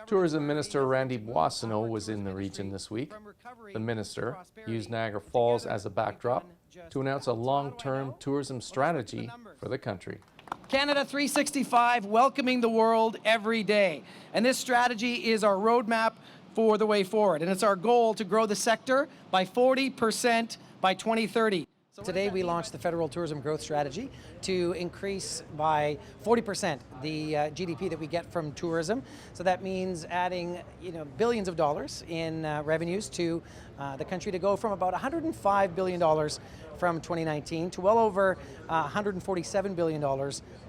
Tourism Minister Randy Boissonnault was in the region this week. The minister used Niagara Falls as a backdrop to announce a long-term tourism strategy for the country. Canada 365, welcoming the world every day. And this strategy is our roadmap for the way forward. And it's our goal to grow the sector by 40% by 2030. Today we launched the Federal Tourism Growth Strategy to increase by 40% the GDP that we get from tourism. So that means adding billions of dollars in revenues to the country, to go from about $105 billion from 2019 to well over $147 billion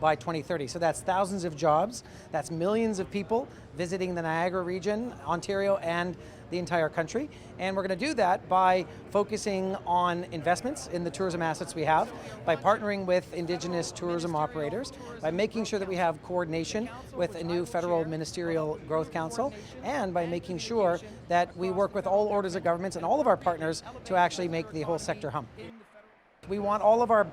by 2030. So that's thousands of jobs, that's millions of people visiting the Niagara region, Ontario, and the entire country. And we're going to do that by focusing on investments in the tourism assets we have, by partnering with Indigenous tourism operators, by making sure that we have coordination with a new federal ministerial growth council, and by making sure that we work with all orders of governments and all of our partners to actually make the whole sector hum. We want all of our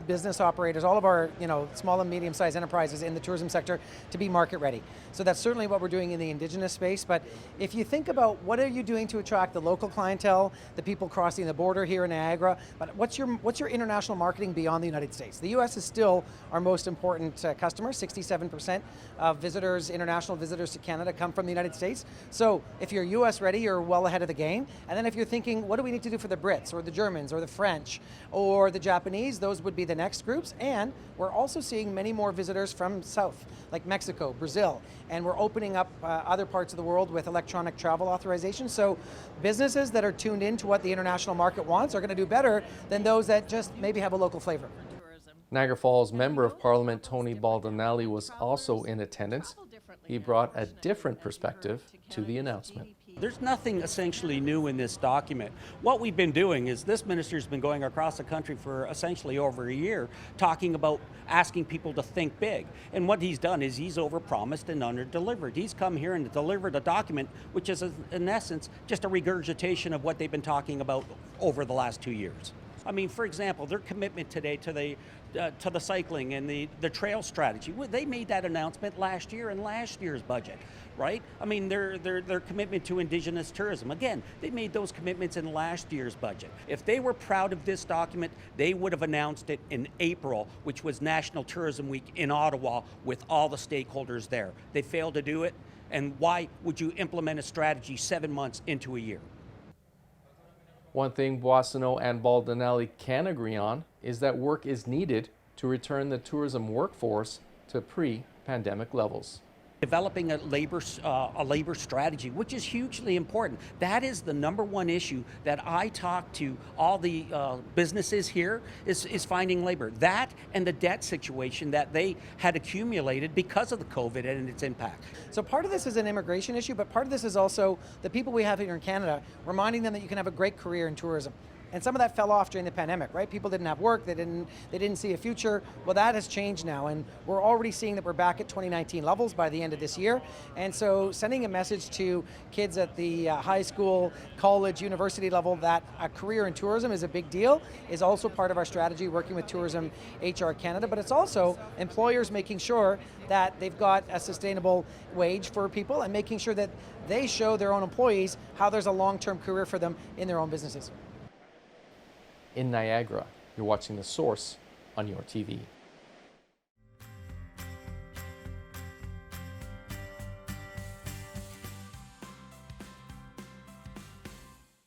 business operators, all of our small and medium-sized enterprises in the tourism sector to be market ready. So that's certainly what we're doing in the Indigenous space. But if you think about what are you doing to attract the local clientele, the people crossing the border here in Niagara, but what's your international marketing beyond the United States? The U.S. is still our most important customer. 67% of visitors, international visitors to Canada, come from the United States. So if you're U.S. ready, you're well ahead of the game. And then if you're thinking, what do we need to do for the Brits or the Germans or the French or the Japanese, those would be the next groups. And we're also seeing many more visitors from south, like Mexico, Brazil, and we're opening up other parts of the world with electronic travel authorization. So businesses that are tuned into what the international market wants are going to do better than those that just maybe have a local flavor. Niagara Falls Member of Parliament Tony Baldinelli was also in attendance. He brought a different perspective to the announcement. There's nothing essentially new in this document. What we've been doing is this minister's been going across the country for essentially over a year talking about asking people to think big. And what he's done is he's overpromised and under-delivered. He's come here and delivered a document which is in essence just a regurgitation of what they've been talking about over the last 2 years. I mean, for example, their commitment today to the cycling and the trail strategy. They made that announcement last year in last year's budget, right? I mean, their commitment to Indigenous tourism. Again, they made those commitments in last year's budget. If they were proud of this document, they would have announced it in April, which was National Tourism Week in Ottawa with all the stakeholders there. They failed to do it, and why would you implement a strategy 7 months into a year? One thing Boissonnault and Baldinelli can agree on is that work is needed to return the tourism workforce to pre-pandemic levels. Developing a labor strategy, which is hugely important. That is the #1 issue that I talk to all the businesses here is finding labor. That and the debt situation that they had accumulated because of the COVID and its impact. So part of this is an immigration issue, but part of this is also the people we have here in Canada, reminding them that you can have a great career in tourism. And some of that fell off during the pandemic, right? People didn't have work, they didn't see a future. Well, that has changed now, and we're already seeing that we're back at 2019 levels by the end of this year. And so sending a message to kids at the high school, college, university level that a career in tourism is a big deal is also part of our strategy, working with Tourism HR Canada, but it's also employers making sure that they've got a sustainable wage for people and making sure that they show their own employees how there's a long-term career for them in their own businesses. In Niagara, you're watching The Source on your TV.